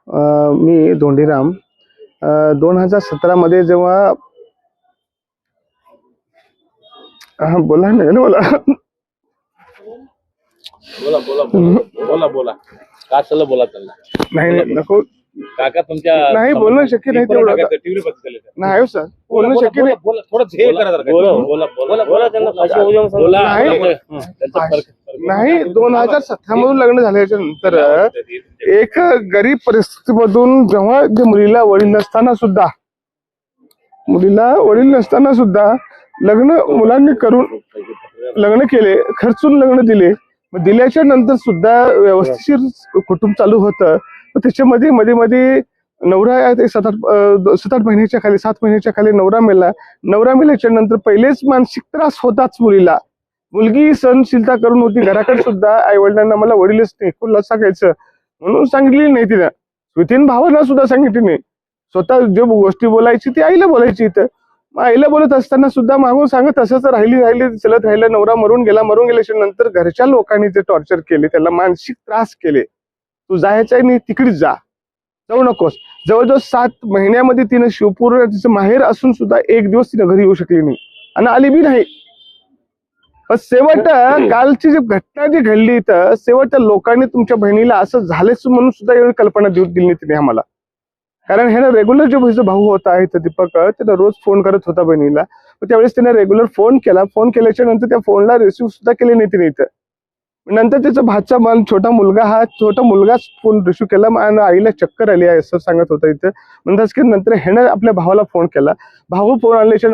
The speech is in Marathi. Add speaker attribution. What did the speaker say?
Speaker 1: मी धोंडीराम 2017 मध्ये जेव्हा बोला नाही बोला
Speaker 2: बोला बोला बोला बोला बोला का चला बोला चला
Speaker 1: नाही नको
Speaker 2: काका तुमच्या
Speaker 1: नाही बोलणं शक्य नाही तेवढं
Speaker 2: टीव्ही बघितले
Speaker 1: नाही सर बोलणं शक्य नाही
Speaker 2: बोला थोडं हे करा जरा बोला बोला बोला बोला त्यांना बोला
Speaker 1: नाही 2017 मधून लग्न झाल्याच्या नंतर एक गरीब परिस्थितीमधून जेव्हा मुलीला वडील नसताना सुद्धा लग्न मुलांनी करून लग्न केले, खर्चून लग्न दिले, दिल्याच्या नंतर सुद्धा व्यवस्थित कुटुंब चालू होतं. त्याच्यामध्ये मध्ये मध्ये नवरा 7-8 महिन्याच्या खाली 7 महिन्याच्या खाली नवरा मेल्याच्या नंतर पहिलेच मानसिक त्रास होताच मुलीला. मुलगी सहनशीलता करून होती घराकडे सुद्धा आई वडिलांना मला वडीलच नाही कुणाला सांगायचं म्हणून सांगितली नाही तिला. वितीन भावांना सुद्धा सांगितली नाही. स्वतः जे गोष्टी बोलायची ती आईला बोलायची. इथं आईला बोलत असताना सुद्धा मागून सांगत असंच राहिली चलत राहिलं. नवरा मरून गेल्याच्या नंतर घरच्या लोकांनी ते टॉर्चर केले, त्याला मानसिक त्रास केले. तू जायचं नाही तिकडेच जाऊ नकोस. जवळजवळ 7 महिन्यामध्ये तिनं शिवपूर तिचं माहेर असून सुद्धा एक दिवस तिनं घरी येऊ शकली नाही आणि आली बी नाही. पण शेवट कालची जी घटना जी घडली तर शेवट लोकांनी तुमच्या बहिणीला असं झालेच म्हणून सुद्धा एवढी कल्पना दिली नाही तिने आम्हाला. कारण हे ना रेग्युलर जो भाऊ होता आहे दीपक, त्याला रोज फोन करत होता बहिणीला. त्यावेळेस त्याने रेग्युलर फोन केल्याच्या नंतर त्या फोनला रिसिव्ह सुद्धा केले नाही तिने. इथं नंतर त्याचा भाचा छोटा मुलगाच फोन रिसिव्ह केला आणि आईला चक्कर आली आहे असं सांगत होता इथं. म्हणतात की नंतर ह्यानं आपल्या भावाला फोन केला. भाऊ फोन आल्याच्या